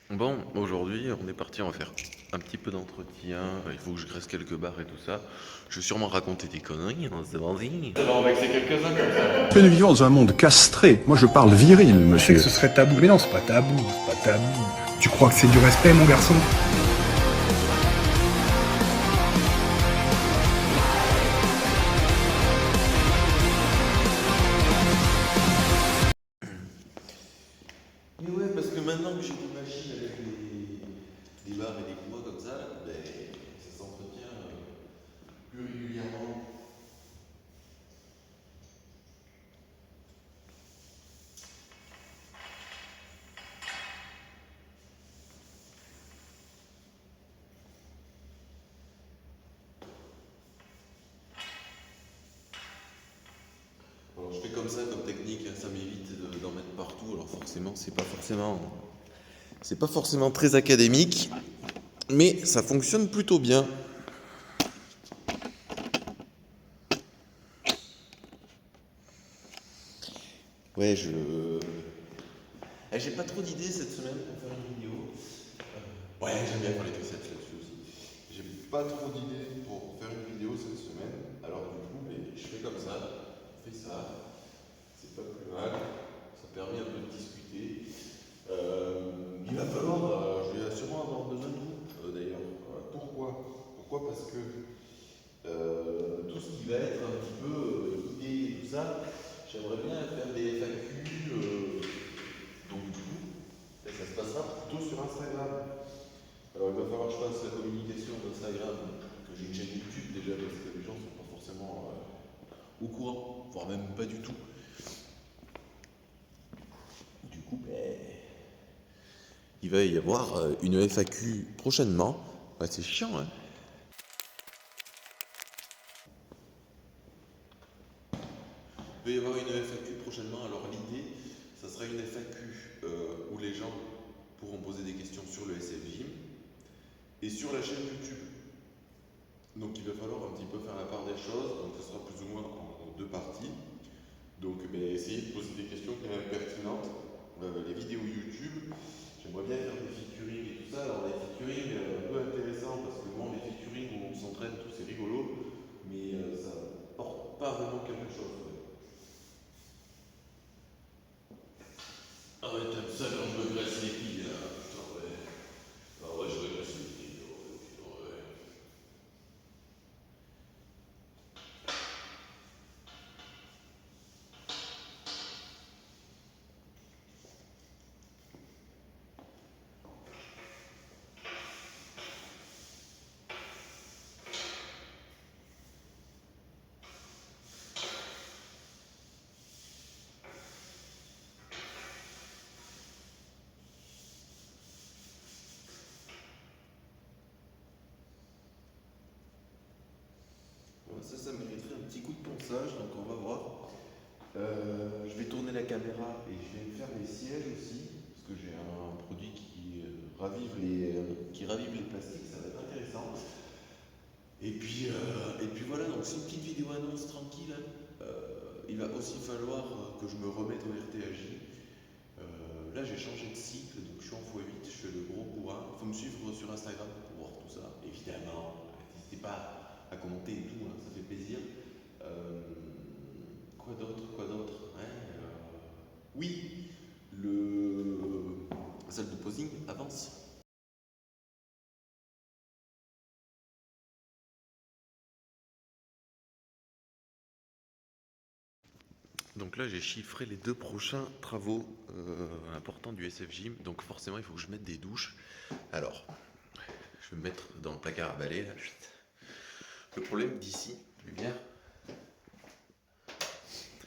Bon, aujourd'hui, on est parti en faire un petit peu d'entretien. Il faut que je graisse quelques barres et tout ça. Je vais sûrement raconter des conneries, hein, c'est vas-y. Ça va en vexer quelques-uns comme ça. Mais nous vivons dans un monde castré. Moi, je parle viril, Je sais que monsieur. ce serait tabou, mais non, c'est pas tabou, c'est pas tabou. Tu crois que c'est du respect, mon garçon? Mais ouais, parce que maintenant que j'ai des machines avec des barres et des poids comme ça, ben, ça s'entretient plus régulièrement. Alors je fais comme ça comme technique, hein, ça m'évite d'en mettre partout. Alors forcément, c'est pas forcément très académique, mais ça fonctionne plutôt bien. Ouais, j'ai pas trop d'idées cette semaine pour faire une vidéo. Ouais, j'aime bien faire les recettes là-dessus aussi. J'ai pas trop d'idées pour faire une vidéo cette semaine. Alors du coup, je fais comme ça. Je fais ça. C'est pas plus mal. Ça permet un peu de discuter. Il va falloir, je vais sûrement avoir besoin de vous d'ailleurs. Pourquoi? Pourquoi? Parce que tout ce qui va être un petit peu idée et tout ça, j'aimerais bien faire des FAQ. Donc du coup, ça se passera plutôt sur Instagram. Alors il va falloir que je fasse la communication d'Instagram, que j'ai une chaîne YouTube déjà, parce que les gens ne sont pas forcément au courant, voire même pas du tout. Du coup, il va y avoir une FAQ prochainement. Ouais, c'est chiant, hein. Il va y avoir une FAQ prochainement. Alors l'idée, ça sera une FAQ où les gens pourront poser des questions sur le SF Gym et sur la chaîne YouTube. Donc il va falloir un petit peu faire la part des choses. Donc ça sera plus ou moins en deux parties. Donc essayer de poser des questions quand même pertinentes. Les vidéos YouTube, j'aimerais bien faire des featuring et tout ça. Alors les featuring un peu intéressants parce que bon, les featuring où on s'entraîne tout c'est rigolo, mais ça porte pas vraiment quelque chose. Ah ouais, t'aimes ça quand je me graisse les pieds là. Putain, ouais. Ah ouais, je me graisse les pieds. Ouais. Ouais, ça mériterait un petit coup de ponçage, donc on va voir. Je vais tourner la caméra et je vais faire les sièges aussi, parce que j'ai un produit qui ravive les plastiques, ça va être intéressant. Et puis voilà, donc c'est une petite vidéo annonce tranquille, hein. Il va aussi falloir que je me remette au RTAJ. Là j'ai changé de cycle, donc je suis en x8, je fais le gros bourrin. Il faut me suivre sur Instagram pour voir tout ça, évidemment. N'hésitez pas à commenter et tout, hein, ça fait plaisir. Euh, quoi d'autre? Quoi d'autre? Ouais, oui, la salle de posing avance. Donc là, j'ai chiffré les deux prochains travaux importants du SF Gym. Donc forcément, il faut que je mette des douches. Alors, je vais me mettre dans le placard à balai. Là. Le problème d'ici, lumière.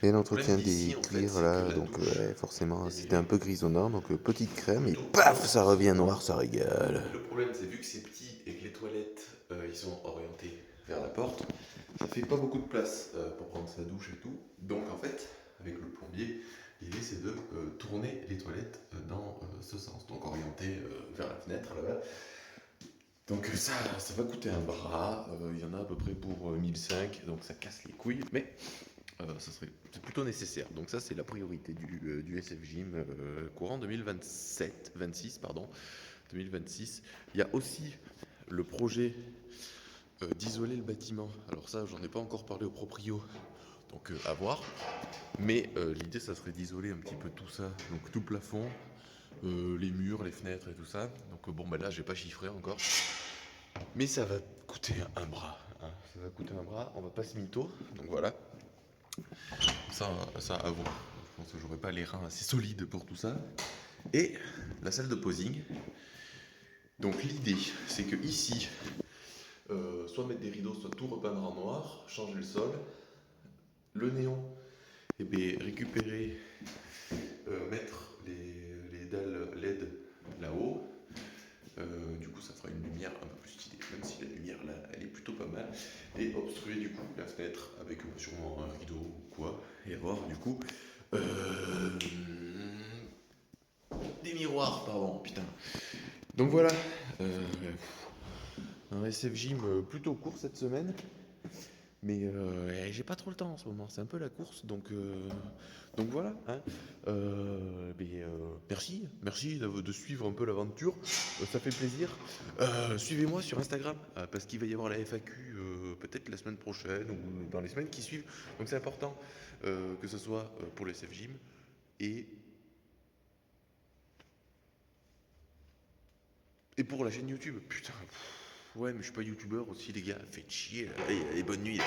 Et l'entretien des cuirs là, donc forcément c'était un peu grisonnant, donc petite crème et paf, ça revient noir, ça régale. Le problème c'est vu que c'est petit et que les toilettes ils sont orientés vers la porte, ça fait pas beaucoup de place pour prendre sa douche et tout. Donc en fait, avec le plombier, l'idée c'est de tourner les toilettes dans ce sens, donc orienté vers la fenêtre là-bas. Donc ça va coûter un bras, il y en a à peu près pour 1005, donc ça casse les couilles, mais c'est plutôt nécessaire. Donc ça, c'est la priorité du SF Gym courant 2027, 26, pardon. 2026. Il y a aussi le projet d'isoler le bâtiment. Alors ça, j'en ai pas encore parlé au proprio, donc à voir. Mais l'idée, ça serait d'isoler un petit peu tout ça, donc tout le plafond, les murs, les fenêtres et tout ça. Donc bon, bah là, j'ai pas chiffré encore. Mais ça va coûter un bras. Hein. Ça va coûter un bras, on va pas se mytho. Donc voilà. Ça à voir. Je pense que j'aurai pas les reins assez solides pour tout ça. Et la salle de posing. Donc l'idée, c'est que ici, soit mettre des rideaux, soit tout repeindre en noir, changer le sol. Le néon, et bien récupérer, mettre les dalles LED là-haut. Du coup, ça fera une lumière un peu plus stylée, même si la lumière là, elle est plutôt pas mal. Et obstruer du coup la fenêtre avec sûrement un rideau ou quoi. Et avoir du coup des miroirs, pardon, putain. Donc voilà, un SF Gym plutôt court cette semaine. Mais j'ai pas trop le temps en ce moment, c'est un peu la course, donc voilà. Hein. Merci de suivre un peu l'aventure, ça fait plaisir. Suivez-moi sur Instagram, parce qu'il va y avoir la FAQ peut-être la semaine prochaine ou dans les semaines qui suivent. Donc c'est important que ce soit pour le SF Gym et pour la chaîne YouTube. Putain, ouais, mais je suis pas youtubeur aussi, les gars, faites chier, là. Allez, bonne nuit. Là.